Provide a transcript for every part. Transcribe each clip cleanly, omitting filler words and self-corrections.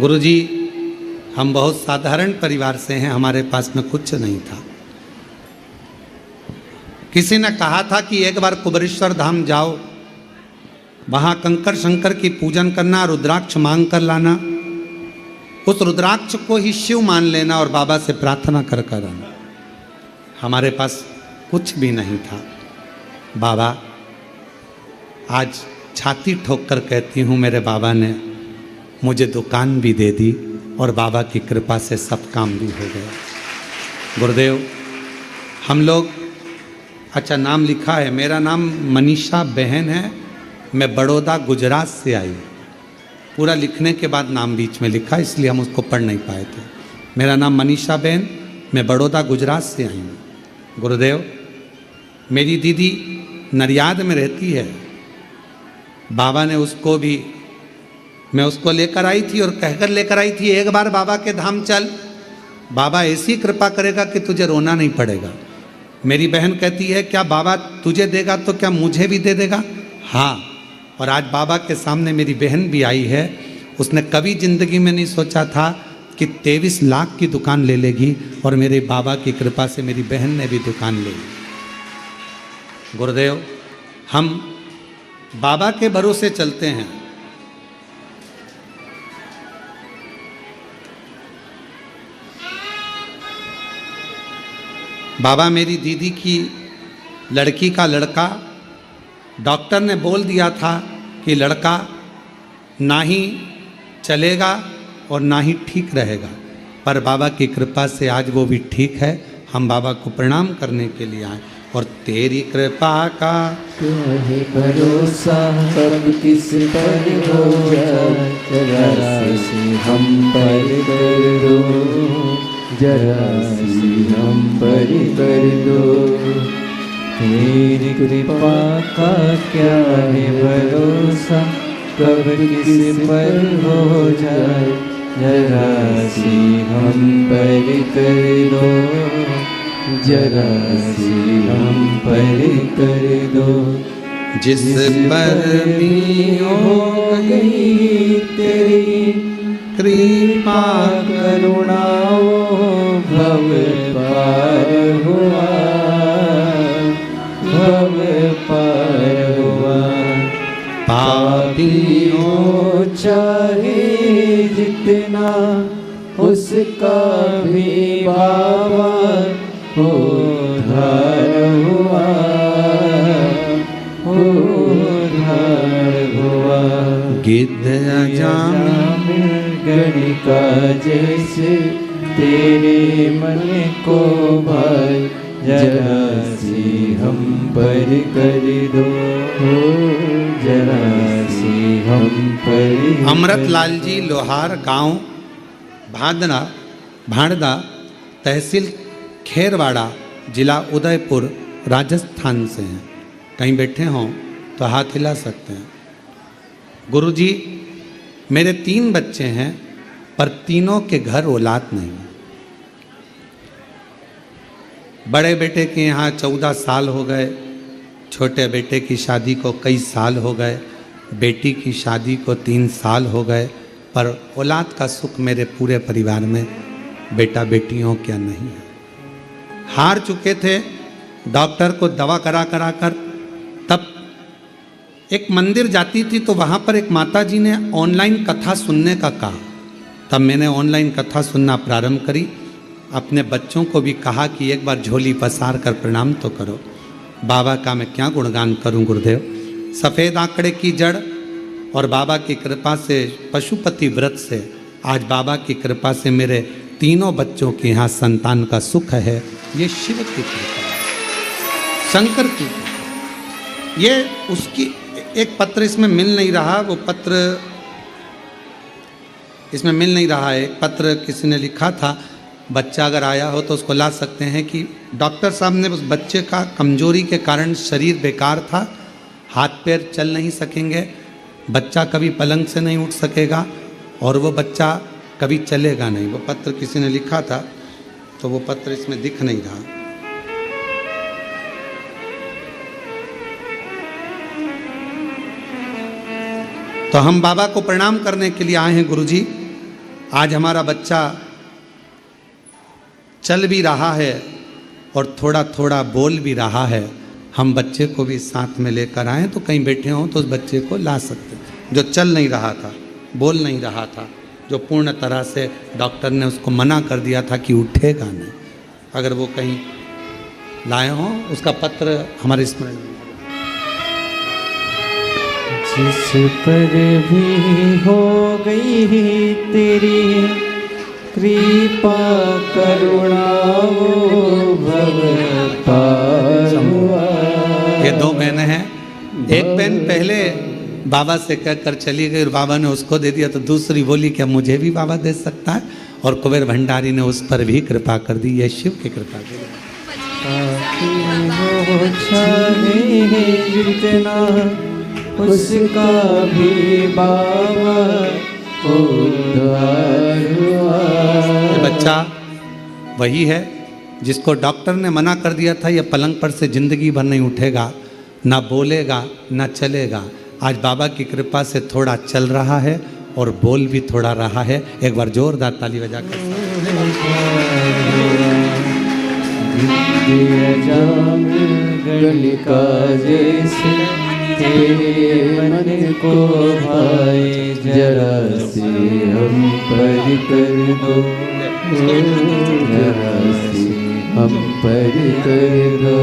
गुरुजी, हम बहुत साधारण परिवार से हैं, हमारे पास में कुछ नहीं था। किसी ने कहा था कि एक बार कुबेरेश्वर धाम जाओ, वहाँ कंकर शंकर की पूजन करना, रुद्राक्ष मांग कर लाना, उस रुद्राक्ष को ही शिव मान लेना और बाबा से प्रार्थना कर कर आना। हमारे पास कुछ भी नहीं था। बाबा, आज छाती ठोक कर कहती हूँ, मेरे बाबा ने मुझे दुकान भी दे दी और बाबा की कृपा से सब काम भी हो गया। गुरुदेव, हम लोग, अच्छा नाम लिखा है, मेरा नाम मनीषा बहन है, मैं बड़ौदा गुजरात से आई। पूरा लिखने के बाद नाम बीच में लिखा, इसलिए हम उसको पढ़ नहीं पाए थे। मेरा नाम मनीषा बहन, मैं बड़ौदा गुजरात से आई हूँ। गुरुदेव, मेरी दीदी नरियाद में रहती है। बाबा ने उसको भी, मैं उसको लेकर आई थी और कहकर लेकर आई थी, एक बार बाबा के धाम चल, बाबा ऐसी कृपा करेगा कि तुझे रोना नहीं पड़ेगा। मेरी बहन कहती है, क्या बाबा तुझे देगा तो क्या मुझे भी दे देगा? हाँ। और आज बाबा के सामने मेरी बहन भी आई है। उसने कभी जिंदगी में नहीं सोचा था कि 23 लाख की दुकान ले लेगी, और मेरे बाबा की कृपा से मेरी बहन ने भी दुकान ले ली। गुरुदेव, हम बाबा के भरोसे चलते हैं। बाबा मेरी दीदी की लड़की का लड़का, डॉक्टर ने बोल दिया था कि लड़का ना ही चलेगा और ना ही ठीक रहेगा, पर बाबा की कृपा से आज वो भी ठीक है। हम बाबा को प्रणाम करने के लिए आए, और तेरी कृपा का है भरोसा, सब किस पर हो जाए, जरा सी हम पर कर दो, जरा सी हम पर कर दो। तेरी कृपा का क्या है भरोसा, कब किस पर हो जाए, जरा सी हम पर कर दो, जरा सी हम पर कर दो। जिस पर भी हो गई तेरी कृपा करुणाओ, भव पार हुआ, भव पार हुआ। पापियों चाहे जितना, उसका भी बाबा उद्धार हुआ, उद्धार हुआ। गिद्ध अजामिल गणिका जैसे तेरे मन को भाई, जरा सी हम पर कर दो, जरा सी हम पर। अमृतलाल जी लोहार, गांव भांडदा, तहसील खेरवाड़ा, जिला उदयपुर, राजस्थान से हैं। कहीं बैठे हों तो हाथ हिला सकते हैं। गुरुजी, मेरे 3 बच्चे हैं, पर तीनों के घर औलाद नहीं। बड़े बेटे के यहाँ 14 साल हो गए, छोटे बेटे की शादी को कई साल हो गए, बेटी की शादी को 3 साल हो गए, पर औलाद का सुख मेरे पूरे परिवार में बेटा बेटियों क्या नहीं है। हार चुके थे, डॉक्टर को दवा करा करा कर। तब एक मंदिर जाती थी तो वहाँ पर एक माता जी ने ऑनलाइन कथा सुनने का कहा। तब मैंने ऑनलाइन कथा सुनना प्रारंभ करी। अपने बच्चों को भी कहा कि एक बार झोली पसार कर प्रणाम तो करो। बाबा का मैं क्या गुणगान करूं गुरुदेव। सफ़ेद आंकड़े की जड़ और बाबा की कृपा से, पशुपति व्रत से, आज बाबा की कृपा से मेरे तीनों बच्चों के यहाँ संतान का सुख है। ये शिव की कृपा है, शंकर की कृपा। ये उसकी एक पत्र इसमें मिल नहीं रहा, वो पत्र इसमें मिल नहीं रहा है। एक पत्र किसी ने लिखा था, बच्चा अगर आया हो तो उसको ला सकते हैं, कि डॉक्टर साहब ने उस बच्चे का कमजोरी के कारण शरीर बेकार था, हाथ पैर चल नहीं सकेंगे, बच्चा कभी पलंग से नहीं उठ सकेगा और वो बच्चा कभी चलेगा नहीं। वो पत्र किसी ने लिखा था, तो वो पत्र इसमें दिख नहीं रहा। तो हम बाबा को प्रणाम करने के लिए आए हैं गुरुजी। आज हमारा बच्चा चल भी रहा है और थोड़ा थोड़ा बोल भी रहा है, हम बच्चे को भी साथ में लेकर आए तो कहीं बैठे हों तो उस बच्चे को ला सकते। जो चल नहीं रहा था, बोल नहीं रहा था, जो पूर्ण तरह से डॉक्टर ने उसको मना कर दिया था कि उठेगा नहीं, अगर वो कहीं लाए हों उसका पत्र हमारे स्मरण में। जिस पर भी हो गई तेरी कृपा करुणा वो भव पार हुआ। ये दो बहनें हैं, एक बहन पहले बाबा से कहकर चली गई और बाबा ने उसको दे दिया, तो दूसरी बोली क्या मुझे भी बाबा दे सकता है, और कुबेर भंडारी ने उस पर भी कृपा कर दी। ये शिव की कृपा की। जितना उसका भी बाबा उद्धार हुआ। ये बच्चा वही है जिसको डॉक्टर ने मना कर दिया था ये पलंग पर से जिंदगी भर नहीं उठेगा, ना बोलेगा ना चलेगा। आज बाबा की कृपा से थोड़ा चल रहा है और बोल भी थोड़ा रहा है। एक बार जोरदार ताली बजा कर गलिका जैसे तेरे मन को भाए जरा से हम पर कर दो, जरा से हम पर कर दो।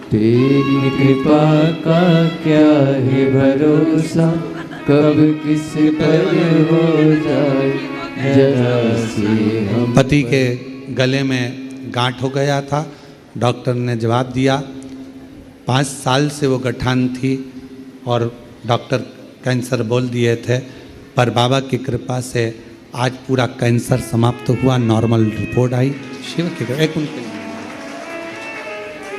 तेरी कृपा का क्या है भरोसा, कब किस पर हो जाए जरा से हम। पति के गले में गांठ हो गया था, डॉक्टर ने जवाब दिया 5 साल से वो गठान थी और डॉक्टर कैंसर बोल दिए थे, पर बाबा की कृपा से आज पूरा कैंसर समाप्त हुआ, नॉर्मल रिपोर्ट आई। शिव की कृपा। एक उनके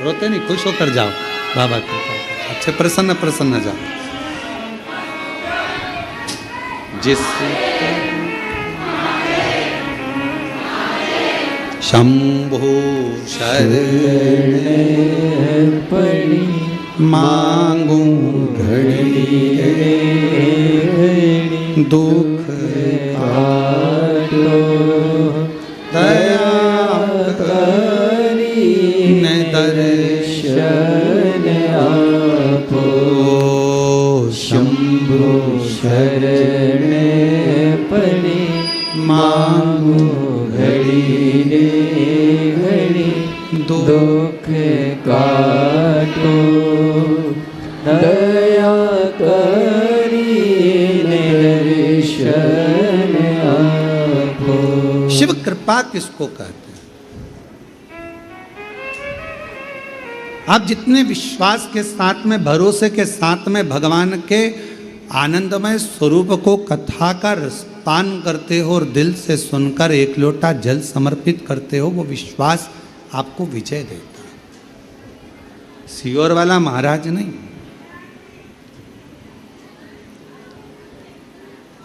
रोते नहीं, खुश होकर जाओ, बाबा की कृपा। अच्छे प्रसन्न प्रसन्न जाओ। जिस शंभु शरण पड़ी मांगू घड़ी दुख काटो दया करी न दर्शन आपो। शंभु शरण पड़ी मांगू घड़ी रे घड़ी दुख काटो दया करी दर्शन आपो। शिव कृपा किसको कहते हैं? आप जितने विश्वास के साथ में, भरोसे के साथ में भगवान के आनंदमय स्वरूप को कथा का रसपान करते हो और दिल से सुनकर एक लोटा जल समर्पित करते हो, वो विश्वास आपको विजय देता है। सियोर वाला महाराज नहीं।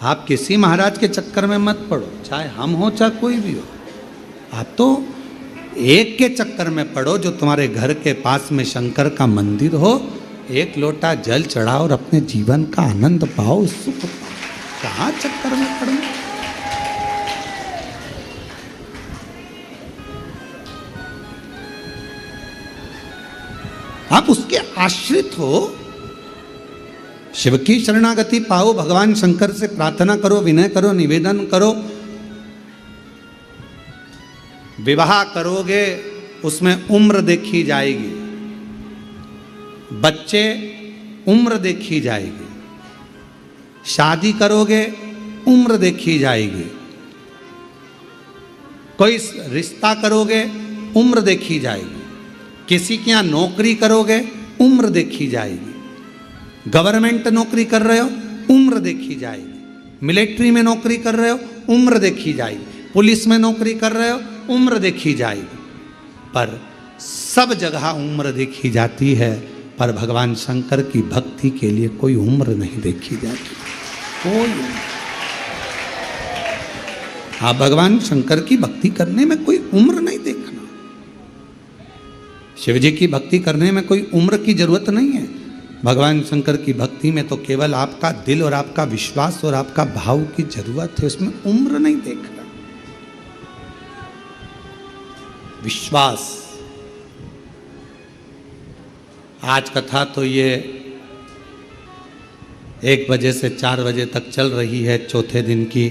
आप किसी महाराज के चक्कर में मत पड़ो, चाहे हम हो चाहे कोई भी हो। आप तो एक के चक्कर में पड़ो जो तुम्हारे घर के पास में शंकर का मंदिर हो, एक लोटा जल चढ़ाओ और अपने जीवन का आनंद पाओ, सुख पाओ। कहाँ चक्कर में पड़ो? आप उसके आश्रित हो। शिव की शरणागति पाओ, भगवान शंकर से प्रार्थना करो, विनय करो, निवेदन करो। विवाह करोगे उसमें उम्र देखी जाएगी, बच्चे उम्र देखी जाएगी। शादी करोगे उम्र देखी जाएगी। कोई रिश्ता करोगे उम्र देखी जाएगी। किसी के यहाँ नौकरी करोगे उम्र देखी जाएगी। गवर्नमेंट नौकरी कर रहे हो उम्र देखी जाएगी। मिलिट्री में नौकरी कर रहे हो उम्र देखी जाएगी। पुलिस में नौकरी कर रहे हो उम्र देखी जाएगी। पर सब जगह उम्र देखी जाती है, पर भगवान शंकर की भक्ति के लिए कोई उम्र नहीं देखी जाती। कोई आप भगवान शंकर की भक्ति करने में कोई उम्र नहीं देखना। शिव जी की भक्ति करने में कोई उम्र की जरूरत नहीं है। भगवान शंकर की भक्ति में तो केवल आपका दिल और आपका विश्वास और आपका भाव की जरूरत है, उसमें उम्र नहीं देख रहा। विश्वास। आज कथा तो ये 1 बजे से 4 बजे तक चल रही है, चौथे दिन की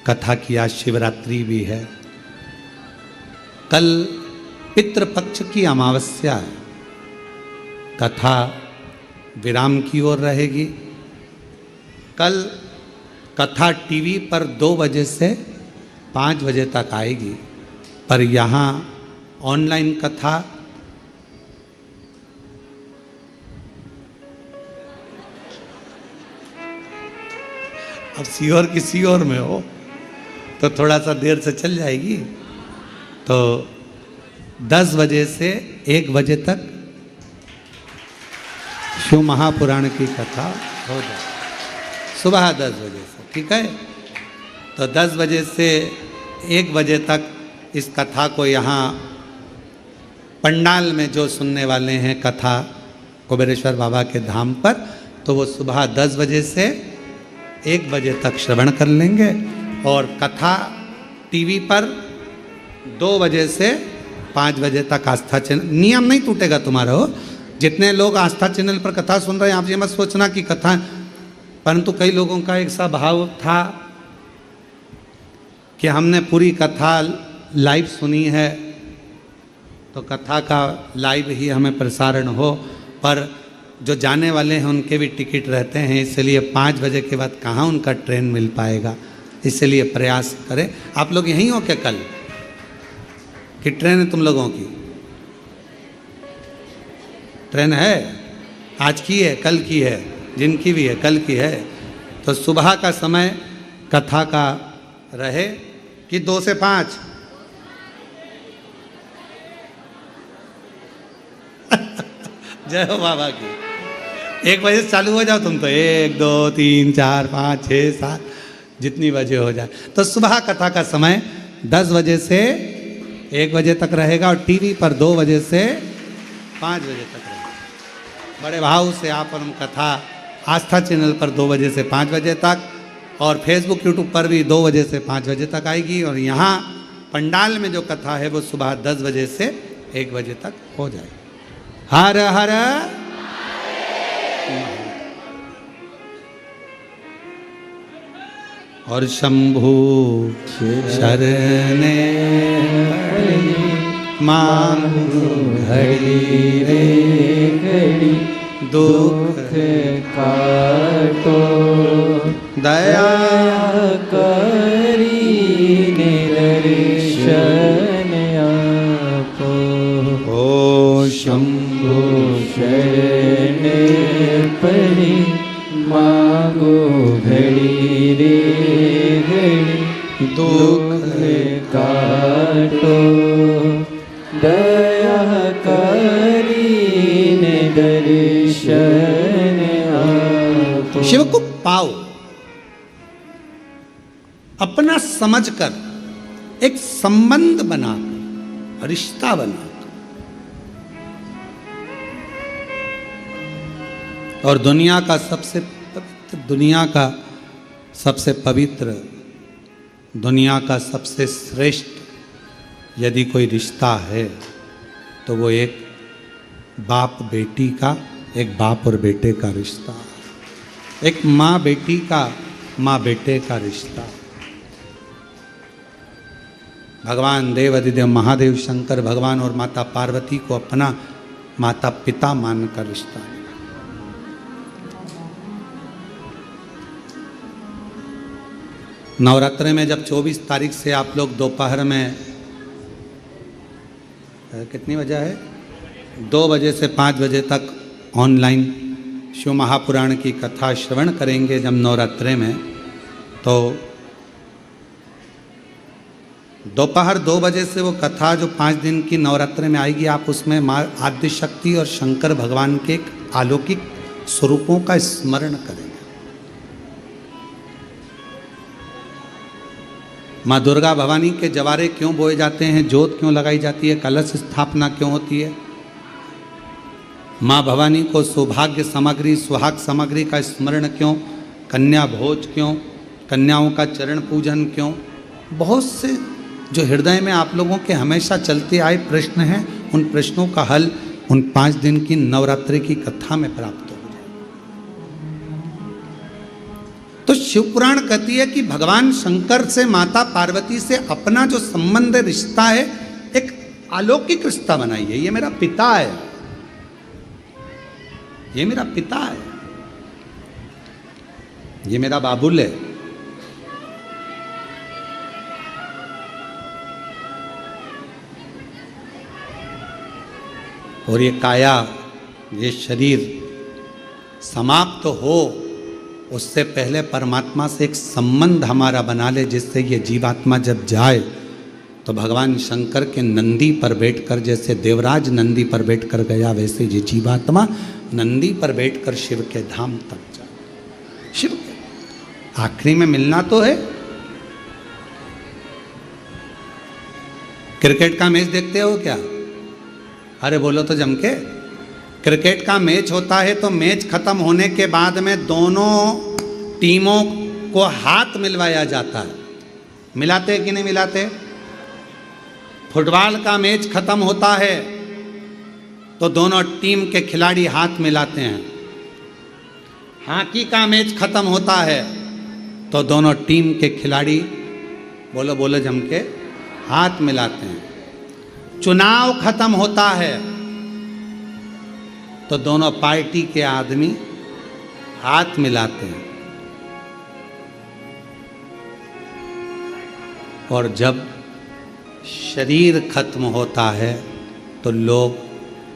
कथा की आज शिवरात्रि भी है। कल पितृपक्ष की अमावस्या है, कथा विराम की ओर रहेगी। कल कथा टीवी पर 2 बजे से 5 बजे तक आएगी, पर यहाँ ऑनलाइन कथा अब सीहोर की सीहोर में हो तो थोड़ा सा देर से चल जाएगी। तो 10 बजे से 1 बजे तक शिव महापुराण की कथा हो जाए, सुबह 10 बजे से, ठीक है। तो 10 बजे से 1 बजे तक इस कथा को यहाँ पंडाल में जो सुनने वाले हैं कथा कुबेरेश्वर बाबा के धाम पर, तो वो सुबह 10 बजे से 1 बजे तक श्रवण कर लेंगे। और कथा टीवी पर 2 बजे से 5 बजे तक आस्था चैनल, नियम नहीं टूटेगा तुम्हारा हो। जितने लोग आस्था चैनल पर कथा सुन रहे हैं, आप ये मत सोचना कि कथा, परंतु कई लोगों का एक सा भाव था कि हमने पूरी कथा लाइव सुनी है तो कथा का लाइव ही हमें प्रसारण हो, पर जो जाने वाले हैं उनके भी टिकट रहते हैं, इसलिए 5 बजे के बाद कहाँ उनका ट्रेन मिल पाएगा, इसलिए प्रयास करें। आप लोग यहीं हो क्या कल कि ट्रेन है तुम लोगों की? ट्रेन है, आज की है, कल की है, जिनकी भी है कल की है। तो सुबह का समय कथा का रहे कि 2 से 5 जय हो बाबा की। 1 बजे से चालू हो जाओ तुम तो, 1 2 3 4 5 6 7 जितनी बजे हो जाए। तो सुबह कथा का समय 10 बजे से 1 बजे तक रहेगा और टीवी पर 2 बजे से 5 बजे तक रहेगा। बड़े भाव से आप और हम कथा आस्था चैनल पर 2 बजे से 5 बजे तक और फेसबुक यूट्यूब पर भी 2 बजे से 5 बजे तक आएगी। और यहाँ पंडाल में जो कथा है वो सुबह 10 बजे से 1 बजे तक हो जाएगी। हर हर और शंभु शरणे मांगू घड़ी रे घड़ी दुख काटो, दया करी निदर्शन आपो। ओ शंभु शरण पड़ी मांगो घड़ी रे घड़ी दुख काटो, दया करी दर्शन आपो। शिव को पाओ, अपना समझकर एक संबंध बना, रिश्ता बना, और दुनिया का सबसे पवित्र, दुनिया का सबसे श्रेष्ठ यदि कोई रिश्ता है तो वो एक बाप बेटी का, एक बाप और बेटे का रिश्ता, एक माँ बेटी का, माँ बेटे का रिश्ता। भगवान देव अधिदेव महादेव शंकर भगवान और माता पार्वती को अपना माता पिता मानकर रिश्ता है। नवरात्रि में जब 24 तारीख से आप लोग दोपहर में कितनी बजे है, 2 बजे से 5 बजे तक ऑनलाइन शिव महापुराण की कथा श्रवण करेंगे जब नवरात्रि में, तो दोपहर 2 बजे से वो कथा जो 5 दिन की नवरात्रि में आएगी, आप उसमें माँ आद्य शक्ति और शंकर भगवान के अलौकिक स्वरूपों का स्मरण करेंगे। माँ दुर्गा भवानी के जवारे क्यों बोए जाते हैं, जोत क्यों लगाई जाती है, कलश स्थापना क्यों होती है, माँ भवानी को सौभाग्य सामग्री सुहाग सामग्री का स्मरण क्यों, कन्या भोज क्यों, कन्याओं का चरण पूजन क्यों, बहुत से जो हृदय में आप लोगों के हमेशा चलते आए प्रश्न हैं, उन प्रश्नों का हल उन 5 दिन की नवरात्रि की कथा में प्राप्त हो जाए। तो शिवपुराण कहती है कि भगवान शंकर से माता पार्वती से अपना जो संबंध रिश्ता है एक अलौकिक रिश्ता बनाइए। ये मेरा पिता है, ये मेरा पिता है, ये मेरा बाबुल है। और ये काया, ये शरीर समाप्त हो उससे पहले परमात्मा से एक संबंध हमारा बना ले, जिससे ये जीवात्मा जब जाए तो भगवान शंकर के नंदी पर बैठकर, जैसे देवराज नंदी पर बैठकर गया, वैसे ये जीवात्मा नंदी पर बैठकर शिव के धाम तक जाए। शिव के आखिरी में मिलना तो है। क्रिकेट का मैच देखते हो क्या? अरे बोलो तो जम के। क्रिकेट का मैच होता है तो मैच खत्म होने के बाद में दोनों टीमों को हाथ मिलवाया जाता है। मिलाते कि नहीं मिलाते? फुटबॉल का मैच खत्म होता है तो दोनों टीम के खिलाड़ी हाथ मिलाते हैं। हॉकी का मैच खत्म होता है तो दोनों टीम के खिलाड़ी बोलो बोलो जम के हाथ मिलाते हैं। चुनाव खत्म होता है तो दोनों पार्टी के आदमी हाथ मिलाते हैं। और जब शरीर खत्म होता है तो लोग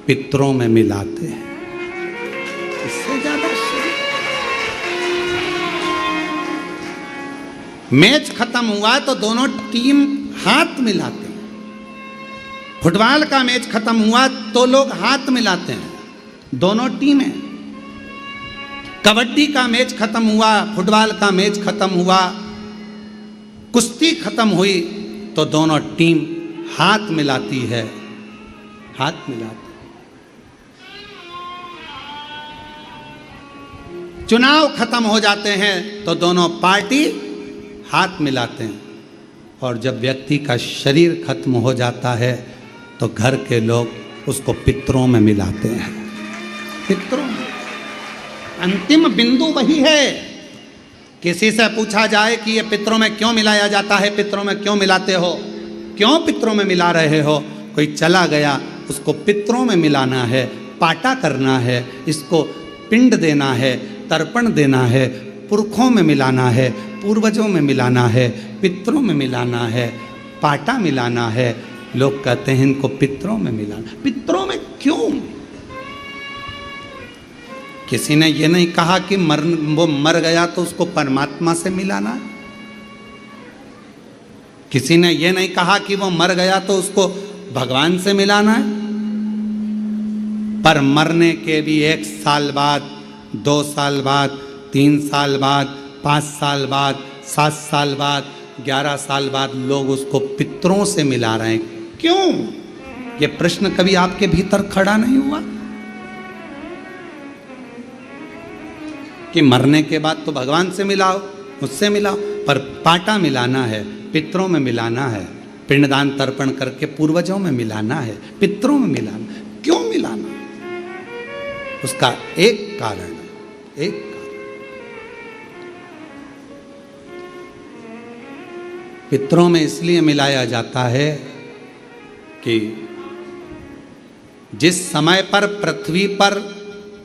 पितरों में मिलाते हैं। इससे ज्यादा मैच खत्म हुआ तो दोनों टीम हाथ मिलाते हैं। फुटबॉल का मैच खत्म हुआ तो लोग हाथ मिलाते हैं, दोनों टीमें। कबड्डी का मैच खत्म हुआ, फुटबॉल का मैच खत्म हुआ, कुश्ती खत्म हुई तो दोनों टीम हाथ मिलाती है, हाथ मिलाती। चुनाव खत्म हो जाते हैं तो दोनों पार्टी हाथ मिलाते हैं। और जब व्यक्ति का शरीर खत्म हो जाता है तो घर के लोग उसको पितरों में मिलाते हैं। पितरों में अंतिम बिंदु वही है। किसी से पूछा जाए कि ये पितरों में क्यों मिलाया जाता है, पितरों में क्यों मिलाते हो, क्यों पितरों में मिला रहे हो? कोई चला गया, उसको पितरों में मिलाना है, पाटा करना है, इसको पिंड देना है, तर्पण देना है, पुरखों में मिलाना है, पूर्वजों में मिलाना है, पितरों में मिलाना है, पाटा मिलाना है। लोग कहते हैं इनको पितरों में मिलाना। पितरों में क्यों? किसी ने ये नहीं कहा कि वो मर गया तो उसको परमात्मा से मिलाना है। किसी ने ये नहीं कहा कि वो मर गया तो उसको भगवान से मिलाना है। पर मरने के भी 1 साल बाद, 2 साल बाद, 3 साल बाद, 5 साल बाद, 7 साल बाद, 11 साल बाद लोग उसको पितरों से मिला रहे हैं। क्यों? ये प्रश्न कभी आपके भीतर खड़ा नहीं हुआ कि मरने के बाद तो भगवान से मिलाओ, मुझसे मिलाओ, पर पाटा मिलाना है, पितरों में मिलाना है, पिंडदान तर्पण करके पूर्वजों में मिलाना है, पितरों में मिलाना। क्यों मिलाना? उसका एक कारण है, एक पितरों में इसलिए मिलाया जाता है कि जिस समय पर पृथ्वी पर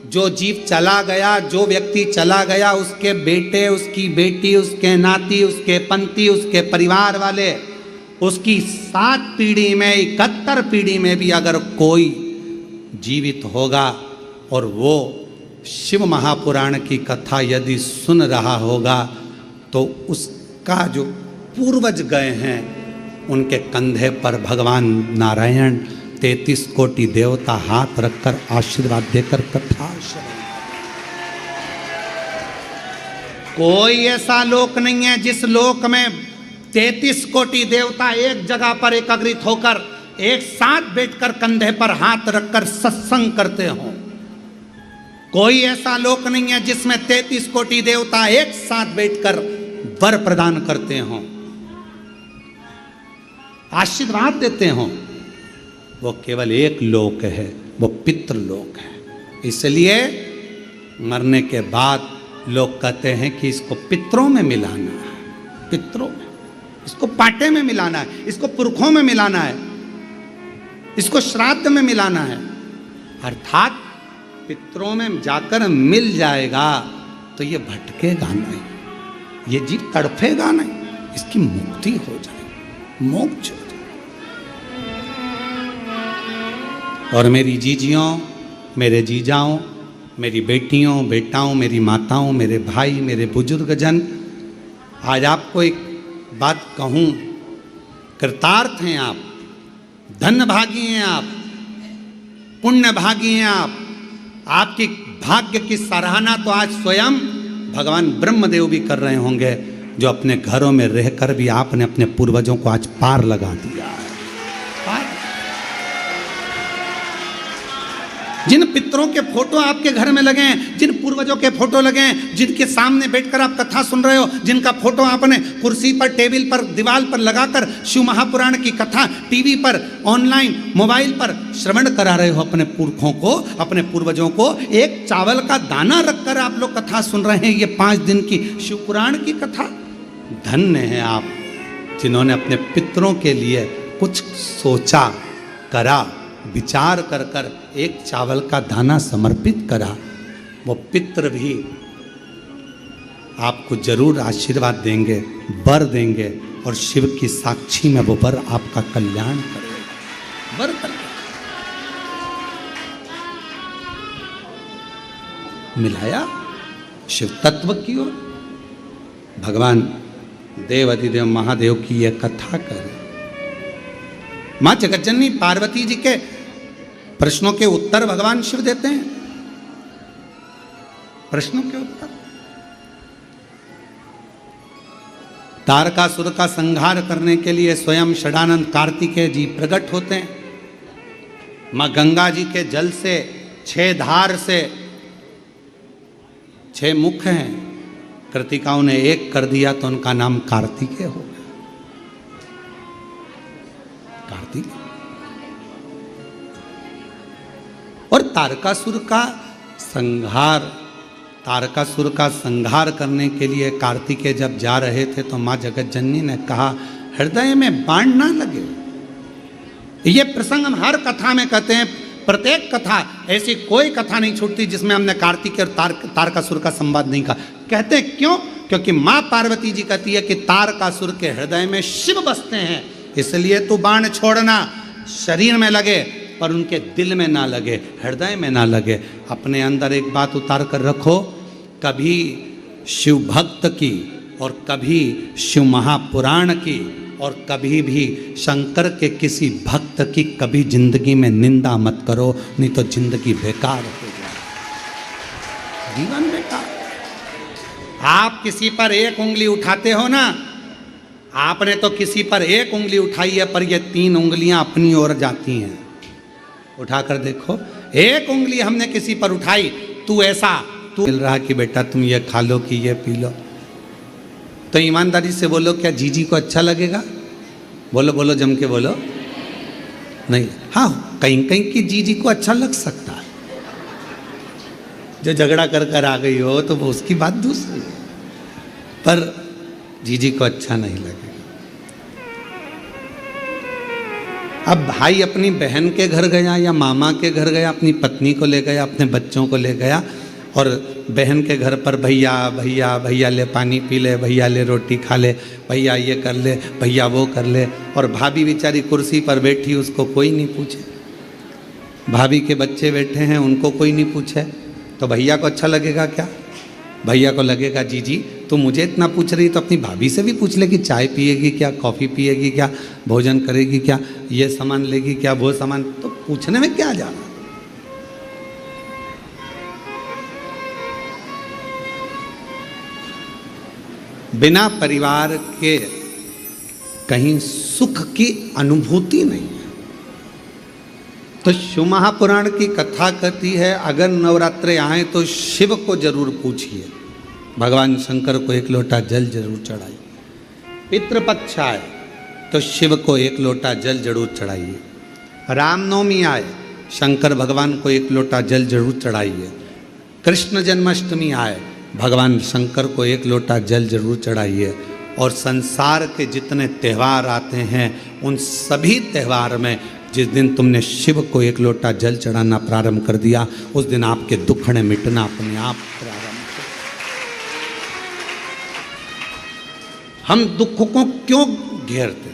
जो जीव चला गया, जो व्यक्ति चला गया, उसके बेटे, उसकी बेटी, उसके नाती, उसके पंती, उसके परिवार वाले, उसकी 7 पीढ़ी में, 71 पीढ़ी में भी अगर कोई जीवित होगा और वो शिव महापुराण की कथा यदि सुन रहा होगा तो उसका जो पूर्वज गए हैं उनके कंधे पर भगवान नारायण 33 कोटि देवता हाथ रखकर आशीर्वाद देकर कथा श्रवण। कोई ऐसा लोक नहीं है जिस लोक में 33 कोटि देवता एक जगह पर एकत्रित होकर एक साथ बैठकर कंधे पर हाथ रखकर सत्संग करते हों। कोई ऐसा लोक नहीं है जिसमें 33 कोटि देवता एक साथ बैठकर वर प्रदान करते हों, आशीर्वाद देते हों। वो केवल एक लोक है, वो पितृलोक है। इसलिए मरने के बाद लोग कहते हैं कि इसको पितरों में मिलाना है, पितरों में, इसको पाटे में मिलाना है, इसको पुरखों में मिलाना है, इसको श्राद्ध में मिलाना है। अर्थात पितरों में जाकर मिल जाएगा तो ये भटकेगा नहीं, ये जीव तड़फेगा नहीं, इसकी मुक्ति हो जाएगी, मोक्ष हो जाएगा। और मेरी जीजियों, मेरे जीजाओं, मेरी बेटियों, बेटाओं, मेरी माताओं, मेरे भाई, मेरे बुजुर्गजन, आज आपको एक बात कहूँ, कृतार्थ हैं आप, धन्य भागी हैं आप, पुण्य भागी हैं आप। आपकी भाग्य की सराहना तो आज स्वयं भगवान ब्रह्मदेव भी कर रहे होंगे, जो अपने घरों में रहकर भी आपने अपने पूर्वजों को आज पार लगा दिया है। पार। जिन पितरों के फोटो आपके घर में लगे हैं, जिन पूर्वजों के फोटो लगे हैं, जिनके सामने बैठकर आप कथा सुन रहे हो, जिनका फोटो आपने कुर्सी पर, टेबल पर, दीवार पर लगाकर शिव महापुराण की कथा टीवी पर, ऑनलाइन, मोबाइल पर श्रवण करा रहे हो अपने पुरखों को, अपने पूर्वजों को, एक चावल का दाना रखकर आप लोग कथा सुन रहे हैं, ये 5 दिन की शिव पुराण की कथा। धन्य हैं आप जिन्होंने अपने पितरों के लिए कुछ सोचा, करा, विचार कर कर एक चावल का दाना समर्पित करा। वो पितर भी आपको जरूर आशीर्वाद देंगे, वर देंगे, और शिव की साक्षी में वो वर आपका कल्याण करेगा, वर करेगा। मिलाया शिव तत्व की ओर, भगवान देव अधिदेव महादेव की यह कथा करें। मां जगज्जननी पार्वती जी के प्रश्नों के उत्तर भगवान शिव देते हैं, प्रश्नों के उत्तर। तारकासुर का संहार करने के लिए स्वयं षडानंद कार्तिकेय जी प्रकट होते हैं। मां गंगा जी के जल से 6 धार से 6 मुख हैं, कृतिकाओं ने एक कर दिया तो उनका नाम कार्तिकेय हो गया, कार्तिक। और तारकासुर का संहार करने के लिए कार्तिकेय जब जा रहे थे तो मां जगज्जननी ने कहा, हृदय में बाण ना लगे। ये प्रसंग हम हर कथा में कहते हैं, प्रत्येक कथा, ऐसी कोई कथा नहीं छूटती जिसमें हमने कार्तिकेय और तारकासुर का संवाद नहीं कहा। कहते हैं क्यों? क्योंकि मां पार्वती जी कहती है कि तारकासुर के हृदय में शिव बसते हैं, इसलिए तू बाण छोड़ना, शरीर में लगे पर उनके दिल में ना लगे, हृदय में ना लगे। अपने अंदर एक बात उतार कर रखो, कभी शिव भक्त की और कभी शिव महापुराण की और कभी भी शंकर के किसी भक्त की कभी जिंदगी में निंदा मत करो, नहीं तो जिंदगी बेकार हो जाए, जीवन बेकार। आप किसी पर एक उंगली उठाते हो ना, आपने तो किसी पर एक उंगली उठाई है, पर ये 3 उंगलियां अपनी ओर जाती हैं। उठाकर देखो, एक उंगली हमने किसी पर उठाई, तू ऐसा, तू मिल रहा कि बेटा तुम ये खा लो कि ये पी लो, तो ईमानदारी से बोलो, क्या जीजी को अच्छा लगेगा? बोलो बोलो, जम के बोलो। नहीं, हाँ, कहीं कहीं की जीजी को अच्छा लग सकता है, जो झगड़ा कर कर आ गई हो तो वो उसकी बात दूसरी है, पर जीजी को अच्छा नहीं लगेगा। अब भाई अपनी बहन के घर गया या मामा के घर गया, अपनी पत्नी को ले गया, अपने बच्चों को ले गया, और बहन के घर पर भैया भैया भैया ले पानी पी ले, भैया ले रोटी खा ले, भैया ये कर ले, भैया वो कर ले, और भाभी बेचारी कुर्सी पर बैठी, उसको कोई नहीं पूछे। भाभी के बच्चे बैठे हैं, उनको कोई नहीं पूछे, तो भैया को अच्छा लगेगा क्या? भैया को लगेगा जीजी तो मुझे इतना पूछ रही तो अपनी भाभी से भी पूछ ले कि चाय पिएगी क्या, कॉफ़ी पिएगी क्या, भोजन करेगी क्या, ये सामान लेगी क्या, वो सामान, तो पूछने में क्या जाना। बिना परिवार के कहीं सुख की अनुभूति नहीं है, तो शिव महापुराण की कथा कहती है अगर नवरात्रे आए तो शिव को जरूर पूछिए, भगवान शंकर को एक लोटा जल जरूर चढ़ाइए। पितृपक्ष आए तो शिव को एक लोटा जल जरूर चढ़ाइए। रामनवमी आए शंकर भगवान को एक लोटा जल जरूर चढ़ाइए। कृष्ण जन्माष्टमी आए भगवान शंकर को एक लोटा जल जरूर चढ़ाइए। और संसार के जितने त्यौहार आते हैं उन सभी त्यौहार में जिस दिन तुमने शिव को एक लोटा जल चढ़ाना प्रारंभ कर दिया उस दिन आपके दुखड़े मिटना अपने आप प्रारंभ हो। हम दुख को क्यों घेरते?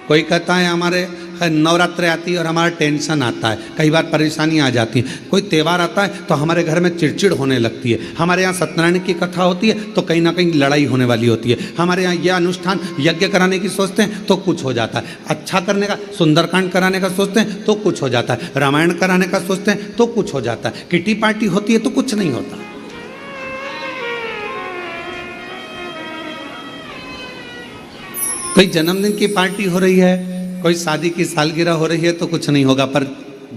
कोई कहता है हमारे नवरात्रि आती है और हमारा टेंशन आता है, कई बार परेशानी आ जाती है। कोई त्यौहार आता है तो हमारे घर में चिड़चिड़ होने लगती है। हमारे यहाँ सत्यनारायण की कथा होती है तो कहीं ना कहीं लड़ाई होने वाली होती है। हमारे यहाँ यह अनुष्ठान यज्ञ कराने की सोचते हैं तो कुछ हो जाता है। अच्छा करने का, सुंदरकांड कराने का सोचते हैं तो कुछ हो जाता है। रामायण कराने का सोचते हैं तो कुछ हो जाता है। किटी पार्टी होती है तो कुछ नहीं होता। कोई जन्मदिन की पार्टी हो रही है, कोई शादी की सालगिरह हो रही है तो कुछ नहीं होगा। पर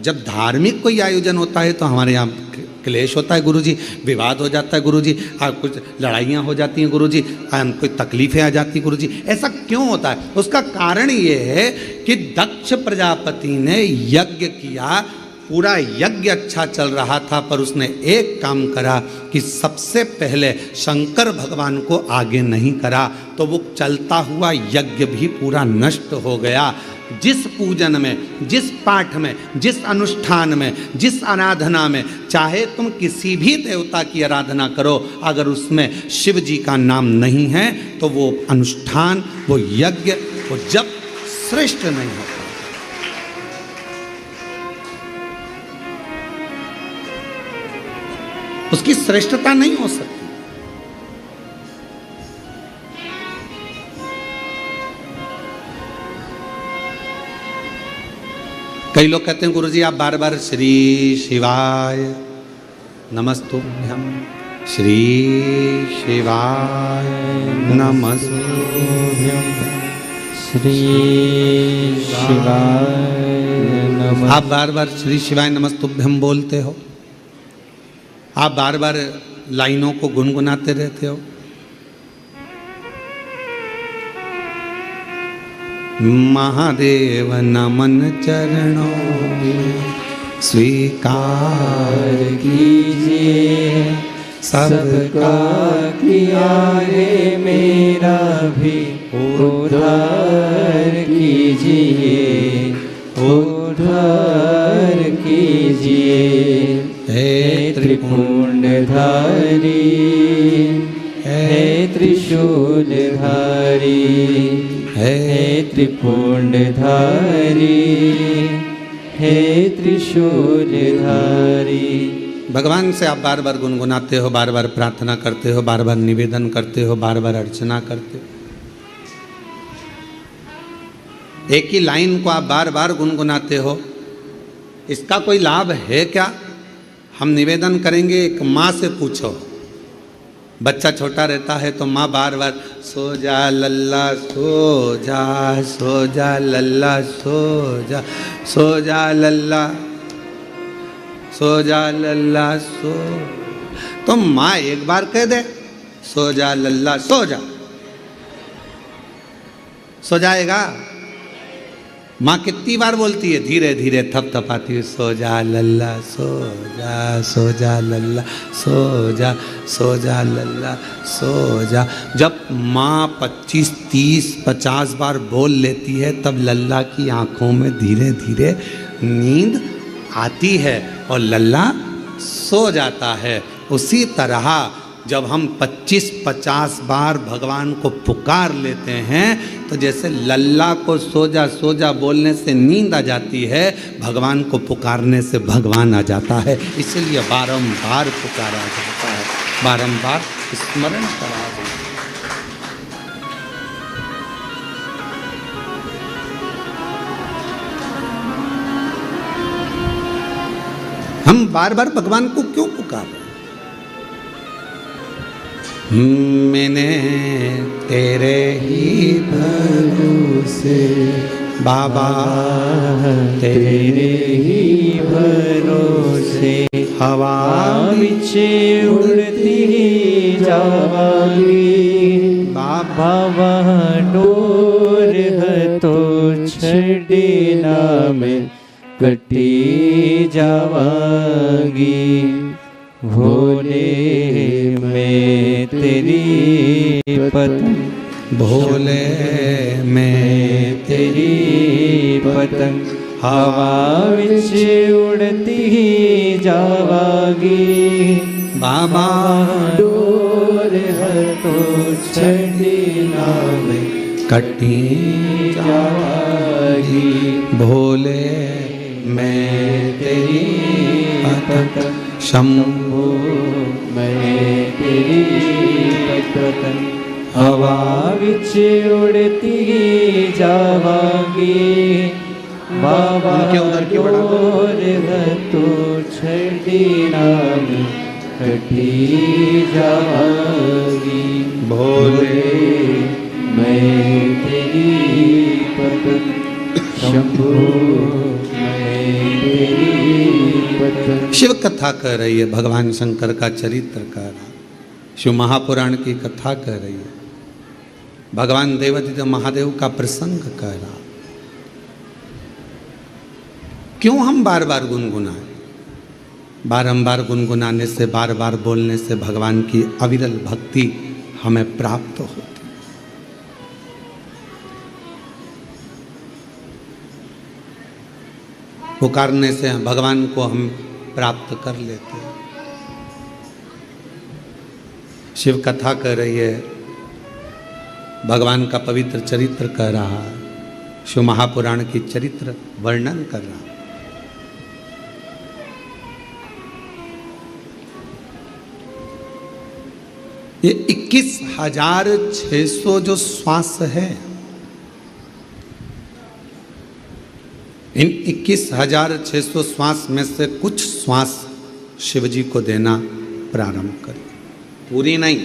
जब धार्मिक कोई आयोजन होता है तो हमारे यहाँ क्लेश होता है गुरुजी, विवाद हो जाता है गुरुजी, कुछ लड़ाइयाँ हो जाती हैं गुरुजी, कोई तकलीफें आ जाती हैं गुरुजी। ऐसा क्यों होता है? उसका कारण ये है कि दक्ष प्रजापति ने यज्ञ किया, पूरा यज्ञ अच्छा चल रहा था, पर उसने एक काम करा कि सबसे पहले शंकर भगवान को आगे नहीं करा तो वो चलता हुआ यज्ञ भी पूरा नष्ट हो गया। जिस पूजन में, जिस पाठ में, जिस अनुष्ठान में, जिस आराधना में, चाहे तुम किसी भी देवता की आराधना करो, अगर उसमें शिव जी का नाम नहीं है तो वो अनुष्ठान, वो यज्ञ, वो जप श्रेष्ठ नहीं होता। उसकी श्रेष्ठता नहीं हो सकती। कई लोग कहते हैं गुरुजी आप बार बार श्री शिवाय नमस्तुभ्यम, श्री शिवाय नमस्तुभ्यम, श्री शिवाय नमः। आप बार बार श्री शिवाय नमस्तुभ्यम बोलते हो, आप बार बार लाइनों को गुनगुनाते रहते हो। महादेव नमन चरणों स्वीकार कीजिए, सबका किया रे मेरा भी उद्धार कीजिए, उद्धार कीजिए। हे त्रिपुंडधारी, हे त्रिशूलधारी, हे त्रिपुंडधारी, हे त्रिशूलधारी। भगवान से आप बार बार गुनगुनाते हो, बार बार प्रार्थना करते हो, बार बार निवेदन करते हो, बार बार अर्चना करते हो। एक ही लाइन को आप बार बार गुनगुनाते हो, इसका कोई लाभ है क्या? हम निवेदन करेंगे, एक माँ से पूछो। बच्चा छोटा रहता है तो माँ बार बार सो जा लल्ला सो जा, सो जा लल्ला सो जा, सो जा लल्ला, सो जा लल्ला सो। तो माँ एक बार कह दे सो जा लल्ला सो जा, सो जाएगा? माँ कितनी बार बोलती है? धीरे धीरे थपथपाती है, सो जा लल्ला सो जा, सो जा लल्ला सो जा, सो जा लल्ला सो जा। जब माँ 25, 30, 50 बार बोल लेती है तब लल्ला की आंखों में धीरे धीरे नींद आती है और लल्ला सो जाता है। उसी तरह जब हम 25-50 बार भगवान को पुकार लेते हैं तो जैसे लल्ला को सो जा बोलने से नींद आ जाती है, भगवान को पुकारने से भगवान आ जाता है। इसलिए बारंबार पुकारा जाता है, बारंबार स्मरण करा जाता है। हम बार बार भगवान को क्यों पुकार रहे? मैंने तेरे ही भरोसे बाबा तेरे ही भरोसे हवा विच उड़ती जावांगी। बाबा डोर तो छड़ी ना मैं कटी जावांगी। भोले मैं तेरी पतंग, भोले मैं तेरी पतंग हवा विच उड़ती जावांगी। बाबा डोर तो छड़ी ना मैं कटी जावांगी। भोले मैं तेरी पतंग शंभो मैं तेरी पतंग हवा विच उड़ती जावांगी। बाबा उनके उधर की बड़ा डोर तो छड़ी ना मैं कटी जावांगी। भोले मैं तेरी पतंग शंभो मैं तेरी पतंग। शिव कथा कह रही है, भगवान शंकर का चरित्र कह रहा, शिव महापुराण की कथा कह रही है, भगवान देवादिदेव महादेव का प्रसंग कह रहा। क्यों हम बार बार गुनगुनाएं? बारंबार गुनगुनाने से, बार बार बोलने से भगवान की अविरल भक्ति हमें प्राप्त होती। पुकारने से भगवान को हम प्राप्त कर लेते हैं। शिव कथा कह रही है, भगवान का पवित्र चरित्र कह रहा है, शिव महापुराण की चरित्र वर्णन कर रहा है। ये 21,600 जो श्वास है, इन 21,600 श्वास में से कुछ श्वास शिव जी को देना प्रारंभ करें, पूरी नहीं।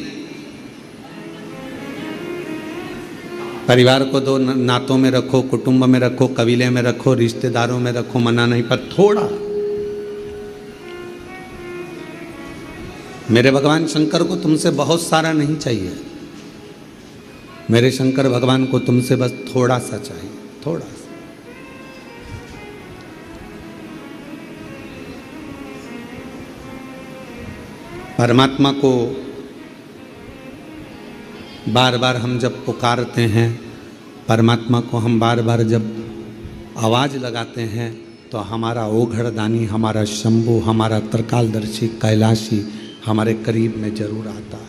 परिवार को दो, नातों में रखो, कुटुंब में रखो, कबीले में रखो, रिश्तेदारों में रखो, मना नहीं, पर थोड़ा। मेरे भगवान शंकर को तुमसे बहुत सारा नहीं चाहिए, मेरे शंकर भगवान को तुमसे बस थोड़ा सा चाहिए, थोड़ा सा। परमात्मा को बार बार हम जब पुकारते हैं, परमात्मा को हम बार बार जब आवाज़ लगाते हैं, तो हमारा ओघड़दानी, हमारा शंभु, हमारा त्रिकालदर्शी कैलाशी हमारे करीब में जरूर आता है,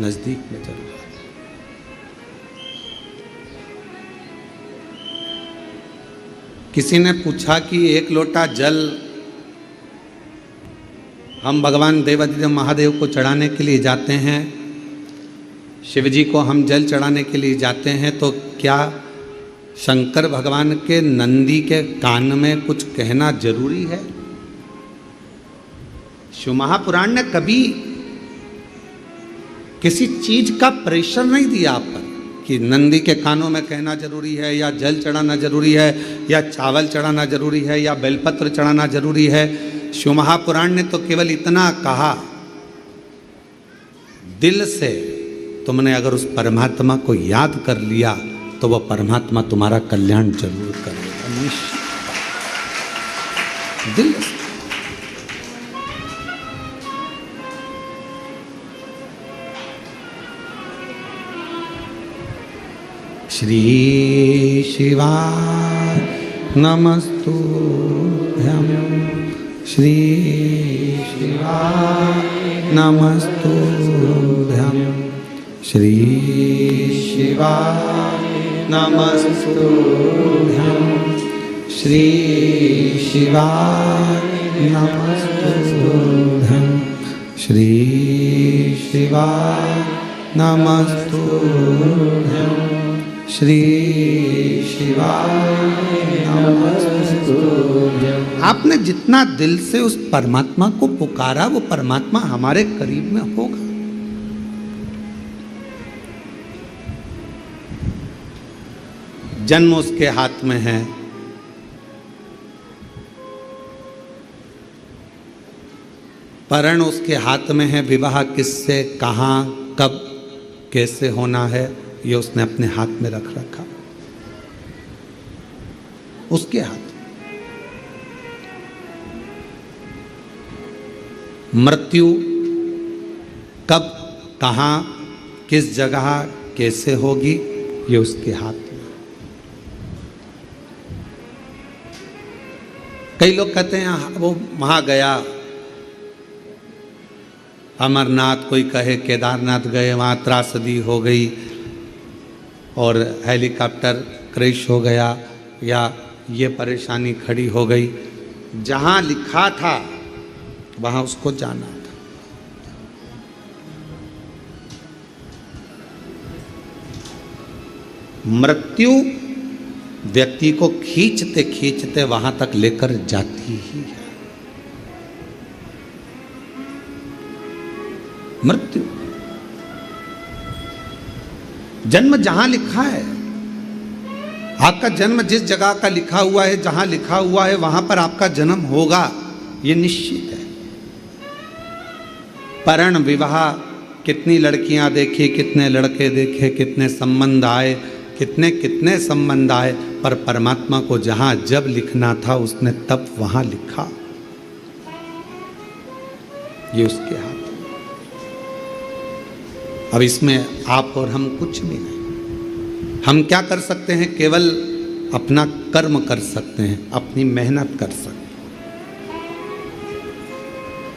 नज़दीक में जरूर आता है। किसी ने पूछा कि एक लोटा जल हम भगवान देवादिदेव महादेव को चढ़ाने के लिए जाते हैं, शिव जी को हम जल चढ़ाने के लिए जाते हैं, तो क्या शंकर भगवान के नंदी के कान में कुछ कहना जरूरी है? शिव महापुराण ने कभी किसी चीज का प्रेशर नहीं दिया आप पर कि नंदी के कानों में कहना जरूरी है, या जल चढ़ाना जरूरी है, या चावल चढ़ाना जरूरी है, या बेलपत्र चढ़ाना जरूरी है। शिव महापुराण ने तो केवल इतना कहा, दिल से तुमने अगर उस परमात्मा को याद कर लिया तो वह परमात्मा तुम्हारा कल्याण जरूर करेगा, निश्चित। दिल से। श्री शिवाय नमस्तुभ्यं, श्री शिवाय नमस्तुभ्यं, श्री शिवाय नमस्तुभ्यं, श्री शिवाय नमस्तुभ्यं, श्री शिवाय नमस्तुभ्यं, श्री शिवाय नमस्तुभ्यं। आपने जितना दिल से उस परमात्मा को पुकारा, वो परमात्मा हमारे करीब में होगा। जन्म उसके हाथ में है, परण उसके हाथ में है, विवाह किससे, कहाँ, कब, कैसे होना है, ये उसने अपने हाथ में रख रखा, उसके हाथ। मृत्यु कब, कहाँ, किस जगह, कैसे होगी, ये उसके हाथ में। कई लोग कहते हैं वो वहां गया, अमरनाथ, कोई कहे केदारनाथ गए, वहाँ त्रासदी हो गई और हेलीकॉप्टर क्रैश हो गया, या ये परेशानी खड़ी हो गई। जहाँ लिखा था वहाँ उसको जाना था। मृत्यु व्यक्ति को खींचते खींचते वहाँ तक लेकर जाती ही है। मृत्यु, जन्म जहां लिखा है, आपका जन्म जिस जगह का लिखा हुआ है, जहां लिखा हुआ है वहां पर आपका जन्म होगा, यह निश्चित है। परण विवाह, कितनी लड़कियां देखी, कितने लड़के देखे, कितने संबंध आए, कितने कितने संबंध आए, पर परमात्मा को जहां जब लिखना था उसने तब वहां लिखा। ये उसके हाथ। अब इसमें आप और हम कुछ भी नहीं। हम क्या कर सकते हैं? केवल अपना कर्म कर सकते हैं, अपनी मेहनत कर सकते हैं।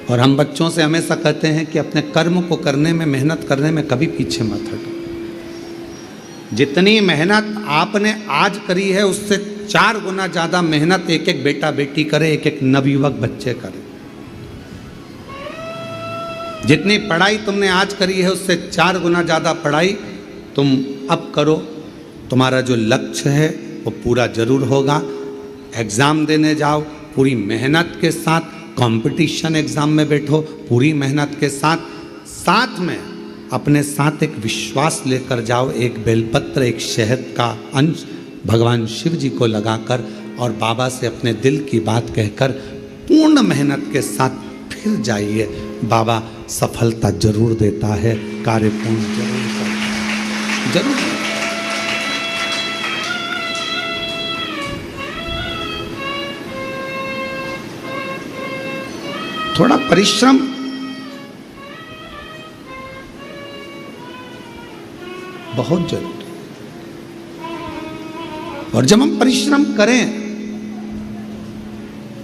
और हम बच्चों से हमेशा कहते हैं कि अपने कर्म को करने में, मेहनत करने में कभी पीछे मत हटो। जितनी मेहनत आपने आज करी है उससे 4 गुना ज़्यादा मेहनत एक एक बेटा बेटी करे, एक एक नवयुवक बच्चे करे। जितनी पढ़ाई तुमने आज करी है उससे 4 गुना ज़्यादा पढ़ाई तुम अब करो। तुम्हारा जो लक्ष्य है वो पूरा जरूर होगा। एग्ज़ाम देने जाओ पूरी मेहनत के साथ, कंपटीशन एग्ज़ाम में बैठो पूरी मेहनत के साथ, साथ में अपने साथ एक विश्वास लेकर जाओ, एक बेलपत्र, एक शहद का अंश भगवान शिव जी को लगाकर और बाबा से अपने दिल की बात कहकर पूर्ण मेहनत के साथ फिर जाइए। बाबा सफलता जरूर देता है, कार्य पूर्ण जरूर करता है, जरूर। थोड़ा परिश्रम बहुत जरूरी है। और जब हम परिश्रम करें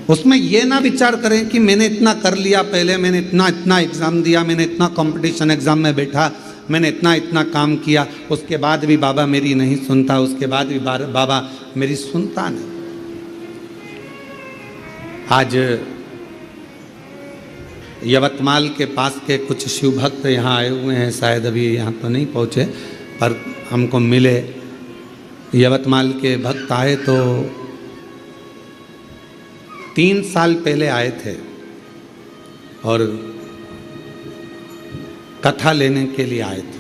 उसमें यह ना विचार करें कि मैंने इतना कर लिया, पहले मैंने इतना एग्ज़ाम दिया, मैंने इतना कंपटीशन एग्ज़ाम में बैठा, मैंने इतना काम किया, उसके बाद भी बाबा मेरी नहीं सुनता, उसके बाद भी बाबा मेरी सुनता नहीं। आज यवतमाल के पास के कुछ शिव भक्त यहाँ आए हुए हैं, शायद अभी यहाँ तो नहीं पहुँचे पर हमको मिले। यवतमाल के भक्त आए तो 3 साल पहले आए थे और कथा लेने के लिए आए थे।